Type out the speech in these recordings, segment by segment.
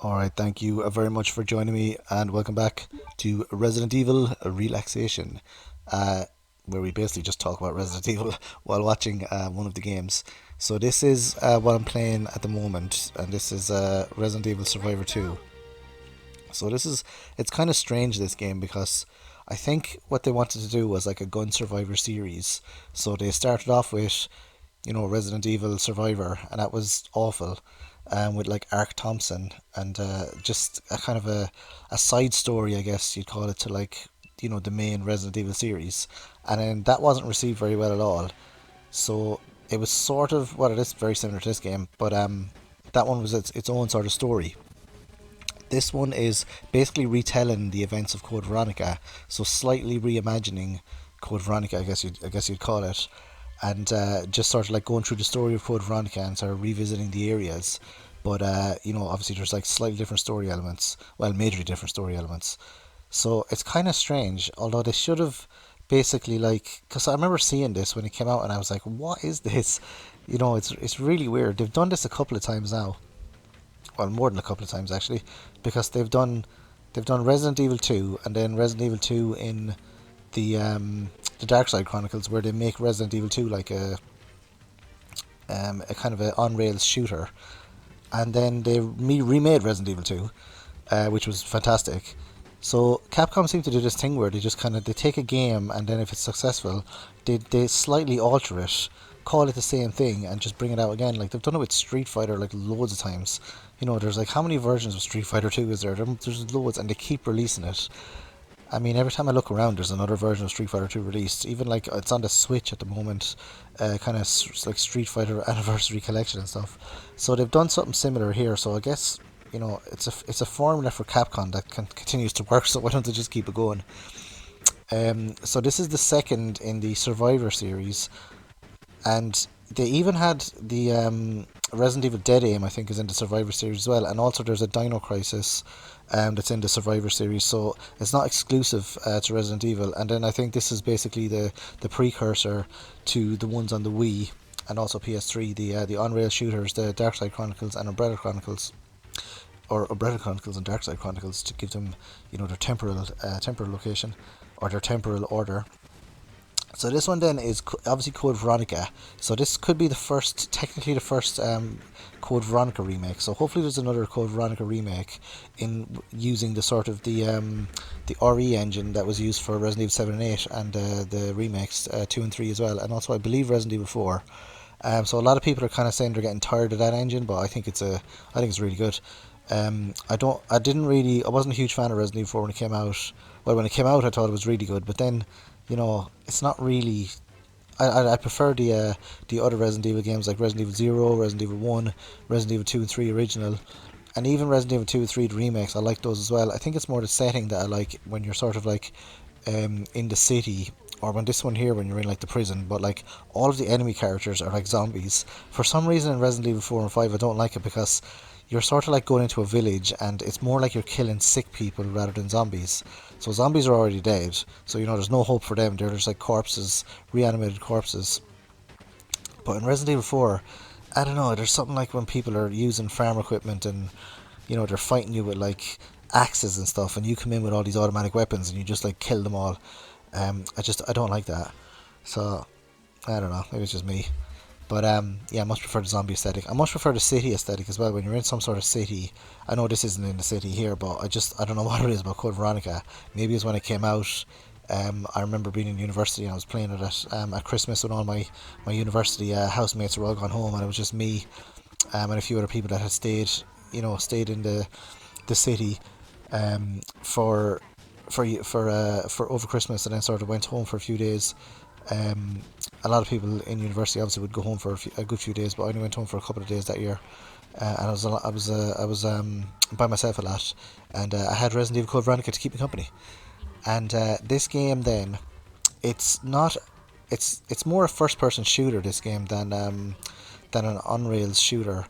Alright, thank you very much for joining me, and welcome back to Resident Evil Relaxation, uh, where we basically just talk about Resident Evil while watching one of the games. So, this is what I'm playing at the moment, and this is Resident Evil Survivor 2. So, it's kind of strange, this game, because I think what they wanted to do was like a gun survivor series. So, they started off with Resident Evil Survivor, and that was awful. With like Ark Thompson and just a kind of a side story, I guess you'd call it, to like the main Resident Evil series, and then that wasn't received very well at all. So it was sort of what it is, very similar to this game, but that one was its own sort of story. This one is basically retelling the events of Code Veronica, so slightly reimagining Code Veronica, I guess you'd call it, and just sort of like going through the story of Code Veronica and sort of revisiting the areas. But obviously there's like slightly different story elements, well, majorly different story elements. So it's kind of strange, although they should have basically like, because I remember seeing this when it came out, and I was like, what is this? It's really weird. They've done this a couple of times now, well, more than a couple of times actually, because they've done Resident Evil 2, and then Resident Evil 2 in the Dark Side Chronicles, where they make Resident Evil 2 like a kind of a on rails shooter, and then they remade Resident Evil 2, which was fantastic. So Capcom seem to do this thing where they take a game, and then if it's successful, they slightly alter it, call it the same thing, and just bring it out again. Like they've done it with Street Fighter like loads of times. There's like, how many versions of Street Fighter 2 is there? There's loads, and they keep releasing it. I mean, every time I look around, there's another version of Street Fighter 2 released. Even like it's on the Switch at the moment, kind of like Street Fighter Anniversary Collection and stuff. So they've done something similar here. So I guess it's a formula for Capcom that continues to work. So why don't they just keep it going? So this is the second in the Survivor series, and they even had the Resident Evil Dead Aim, I think, is in the Survivor series as well, and also there's a Dino Crisis that's in the Survivor series, so it's not exclusive to Resident Evil. And then I think this is basically the precursor to the ones on the Wii and also PS3, the on-rail shooters, the Dark Side Chronicles and Umbrella Chronicles, or Umbrella Chronicles and Dark Side Chronicles, to give them their temporal location, or their temporal order. So this one then is obviously Code Veronica. So this could be technically the first Code Veronica remake. So hopefully there's another Code Veronica remake in using the sort of the RE engine that was used for Resident Evil 7 and 8, and the remakes 2 and 3 as well, and also I believe Resident Evil 4. So a lot of people are kind of saying they're getting tired of that engine, but I think it's really good. I wasn't a huge fan of Resident Evil 4 when it came out. Well, when it came out, I thought it was really good, but then, it's not really. I prefer the other Resident Evil games, like Resident Evil 0, Resident Evil 1, Resident Evil 2 and 3 original, and even Resident Evil 2 and 3 the remakes. I like those as well. I think it's more the setting that I like, when you're sort of like in the city, or when this one here, when you're in like the prison, but like all of the enemy characters are like zombies. For some reason in Resident Evil 4 and 5 I don't like it, because you're sort of like going into a village, and it's more like you're killing sick people rather than zombies. So zombies are already dead, so there's no hope for them. They're just like corpses, reanimated corpses. But in Resident Evil 4, I don't know, there's something like when people are using farm equipment, and they're fighting you with like axes and stuff, and you come in with all these automatic weapons and you just like kill them all. I don't like that. So I don't know, maybe it's just me. But yeah, I much prefer the zombie aesthetic. I much prefer the city aesthetic as well. When you're in some sort of city, I know this isn't in the city here, but I don't know what it is about Code Veronica. Maybe it's when it came out. I remember being in university, and I was playing it at Christmas, when all my university housemates were all gone home, and it was just me and a few other people that had stayed in the city for over Christmas, and then sort of went home for a few days. A lot of people in university obviously would go home for a good few days, but I only went home for a couple of days that year, and I was by myself a lot, and I had Resident Evil Code Veronica to keep me company. And this game then, it's not, it's more a first person shooter, this game, than an on rails shooter.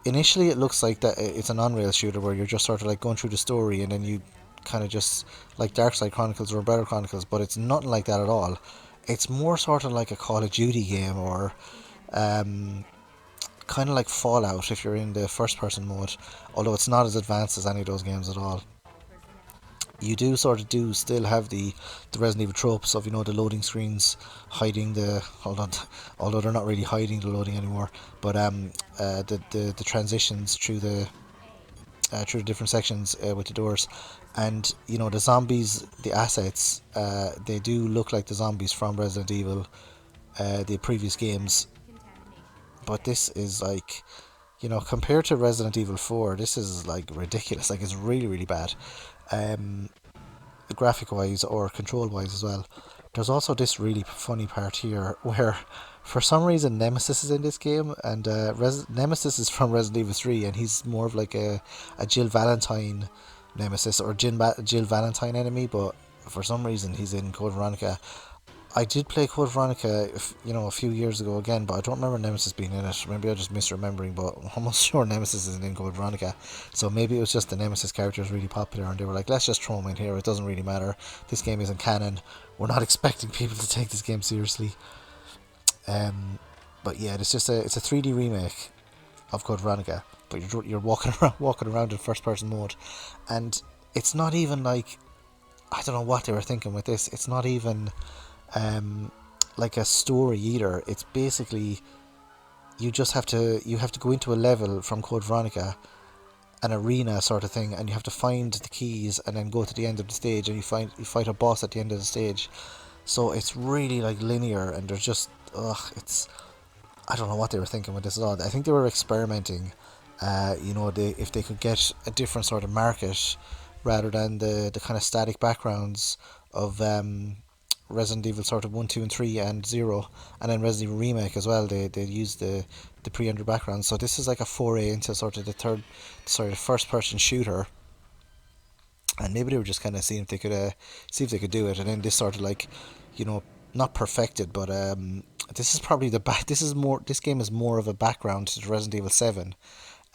Initially it looks like that it's an on rails shooter, where you're just sort of like going through the story, and then you kind of just like Dark Side Chronicles or Umbrella Chronicles, but it's nothing like that at all. It's more sort of like a Call of Duty game, or kind of like Fallout if you're in the first person mode, although it's not as advanced as any of those games at all. You do sort of do still have the Resident Evil tropes of, the loading screens hiding the, hold on, although they're not really hiding the loading anymore, but the transitions through the different sections with the doors, and the zombies, the assets, they do look like the zombies from Resident Evil, the previous games, but this is like, compared to Resident Evil 4, this is like ridiculous. Like, it's really, really bad. Um, Graphic wise or control wise as well. There's also this really funny part here where, for some reason, Nemesis is in this game, and Nemesis is from Resident Evil 3, and he's more of like a Jill Valentine Nemesis, or Jill Valentine enemy, but for some reason he's in Code Veronica. I did play Code Veronica, a few years ago again, but I don't remember Nemesis being in it. Maybe I'm just misremembering, but I'm almost sure Nemesis isn't in Code Veronica. So maybe it was just the Nemesis character is really popular, and they were like, let's just throw him in here. It doesn't really matter. This game isn't canon. We're not expecting people to take this game seriously. Um, but yeah, it's a 3D remake of Code Veronica, but you're walking around in first person mode, and it's not even like, I don't know what they were thinking with this. It's not even um, like a story either. It's basically, you have to go into a level from Code Veronica, an arena sort of thing, and you have to find the keys and then go to the end of the stage, and you fight a boss at the end of the stage. So it's really like linear, and there's just, it's, I don't know what they were thinking with this at all. I think they were experimenting. If they could get a different sort of market rather than the kind of static backgrounds of Resident Evil sort of 1, 2, and 3 and 0, and then Resident Evil Remake as well. They used the pre-rendered backgrounds. So this is like a foray into sort of the first person shooter, and maybe they were just kind of seeing if they could do it, and then this sort of like, you know, not perfected, but this is probably this game is more of a background to Resident Evil 7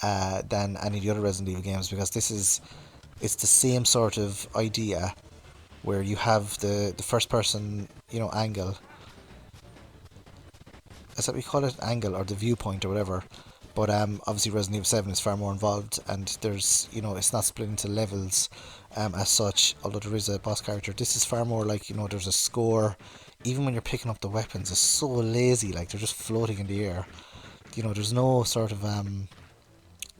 than any of the other Resident Evil games, because it's the same sort of idea where you have the first person, angle. Is that what we call it? Angle, or the viewpoint, or whatever. But obviously Resident Evil 7 is far more involved, and there's, it's not split into levels as such, although there is a boss character. This is far more like, there's a score. Even when you're picking up the weapons, it's so lazy, like they're just floating in the air. There's no sort of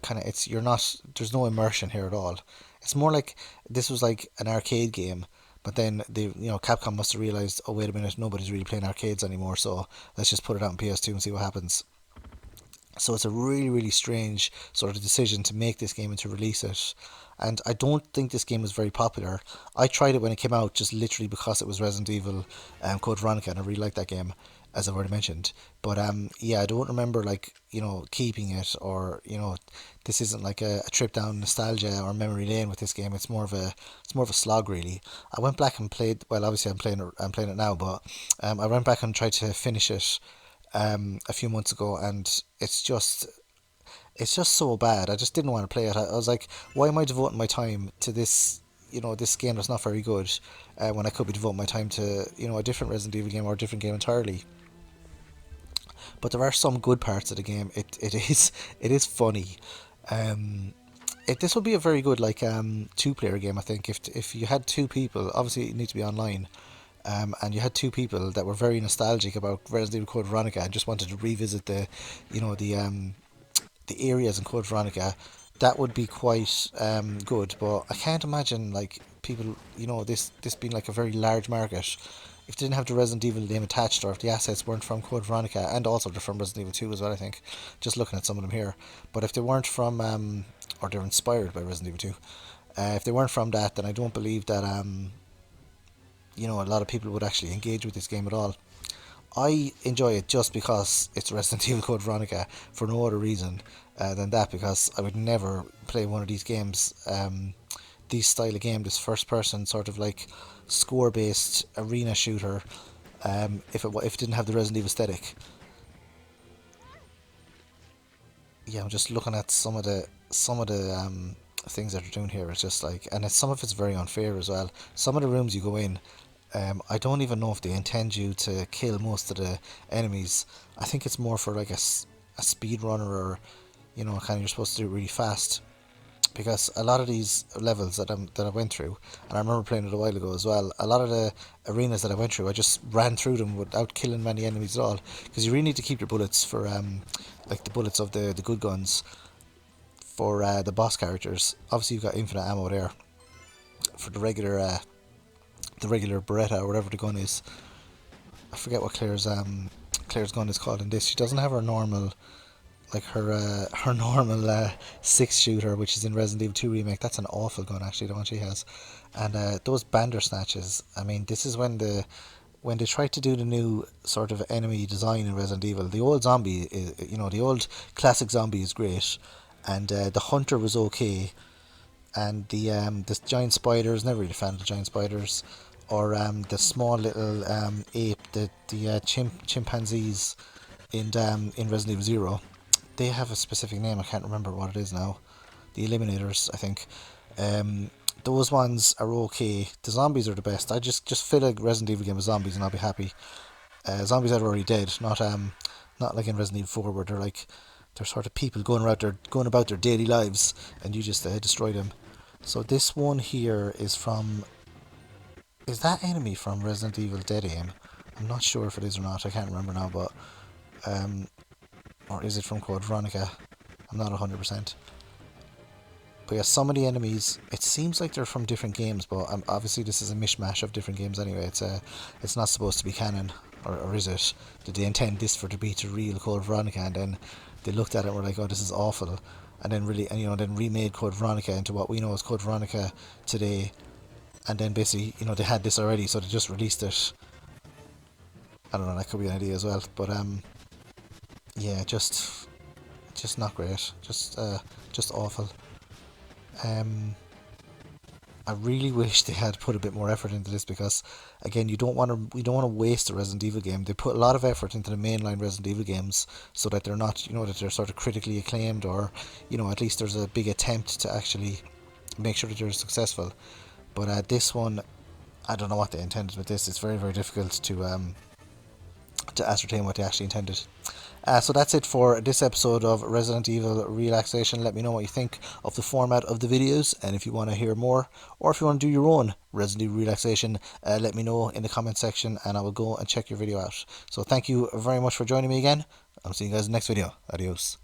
there's no immersion here at all. It's more like this was like an arcade game, but then Capcom must have realized, oh wait a minute, nobody's really playing arcades anymore, so let's just put it out on PS2 and see what happens. So it's a really, really strange sort of decision to make this game and to release it. And I don't think this game was very popular. I tried it when it came out, just literally because it was Resident Evil Code Veronica, and I really liked that game, as I've already mentioned. But yeah, I don't remember keeping it, or this isn't like a trip down nostalgia or memory lane with this game. It's more of a slog, really. I went back and played. Well, obviously I'm playing it now, but I went back and tried to finish it a few months ago, and it's just so bad. I just didn't want to play it. I was like, why am I devoting my time to this game that's not very good, when I could be devoting my time to a different Resident Evil game, or a different game entirely. But there are some good parts of the game. It is funny. This would be a very good two-player game, I think. If you had two people, obviously it needs to be online. And you had two people that were very nostalgic about Resident Evil Code Veronica and just wanted to revisit the areas in Code Veronica, that would be quite good. But I can't imagine people, this being like a very large market. If they didn't have the Resident Evil name attached, or if the assets weren't from Code Veronica, and also they're from Resident Evil 2 as well, I think, just looking at some of them here. But if they weren't from, or they're inspired by Resident Evil 2, if they weren't from that, then I don't believe that a lot of people would actually engage with this game at all. I enjoy it just because it's Resident Evil Code Veronica, for no other reason than that, because I would never play one of these games, these style of game, this first person sort of score based arena shooter, if it didn't have the Resident Evil aesthetic. Yeah, I'm just looking at some of the things that they're doing here. It's just some of it's very unfair as well. Some of the rooms you go in, I don't even know if they intend you to kill most of the enemies. I think it's more for a speed runner, or kind of you're supposed to do it really fast. Because a lot of these levels that I went through, and I remember playing it a while ago as well. A lot of the arenas that I went through, I just ran through them without killing many enemies at all. Because you really need to keep your bullets for like the bullets of the good guns for the boss characters. Obviously, you've got infinite ammo there for the regular Beretta or whatever the gun is. I forget what Claire's gun is called in this. She doesn't have her normal, like her normal 6 shooter, which is in Resident Evil 2 remake. That's an awful gun, actually, the one she has. And those Bandersnatches. I mean, this is when they tried to do the new sort of enemy design in Resident Evil. The old zombie, the old classic zombie is great, and the hunter was okay, and the giant spiders, never really a fan of the giant spiders, or the small little ape, the chimpanzees in Resident Evil Zero. They have a specific name. I can't remember what it is now. The Eliminators, I think. Those ones are okay. The zombies are the best. I just fill a Resident Evil game with zombies and I'll be happy. Zombies that are already dead, not like in Resident Evil 4 where they're sort of people going about their daily lives and you just destroy them. So this one here is that enemy from Resident Evil Dead Aim? I'm not sure if it is or not. I can't remember now, but or is it from Code Veronika? I'm not 100%. But yeah, some of the enemies, it seems like they're from different games, but obviously this is a mishmash of different games anyway. It's not supposed to be canon, or is it? Did they intend this for to be to real Code Veronika, and then they looked at it and were like, oh, this is awful, and then then remade Code Veronika into what we know as Code Veronika today, and then basically, they had this already, so they just released it. I don't know, that could be an idea as well, but yeah, just not great, just awful. I really wish they had put a bit more effort into this because, again, we don't want to waste a Resident Evil game. They put a lot of effort into the mainline Resident Evil games so that they're not, that they're sort of critically acclaimed, or, at least there's a big attempt to actually make sure that they're successful. But this one, I don't know what they intended with this. It's very, very difficult to ascertain what they actually intended. So that's it for this episode of Resident Evil Relaxation. Let me know what you think of the format of the videos, and if you want to hear more, or if you want to do your own Resident Evil Relaxation, let me know in the comment section and I will go and check your video out. So thank you very much for joining me again. I'll see you guys in the next video. Adios.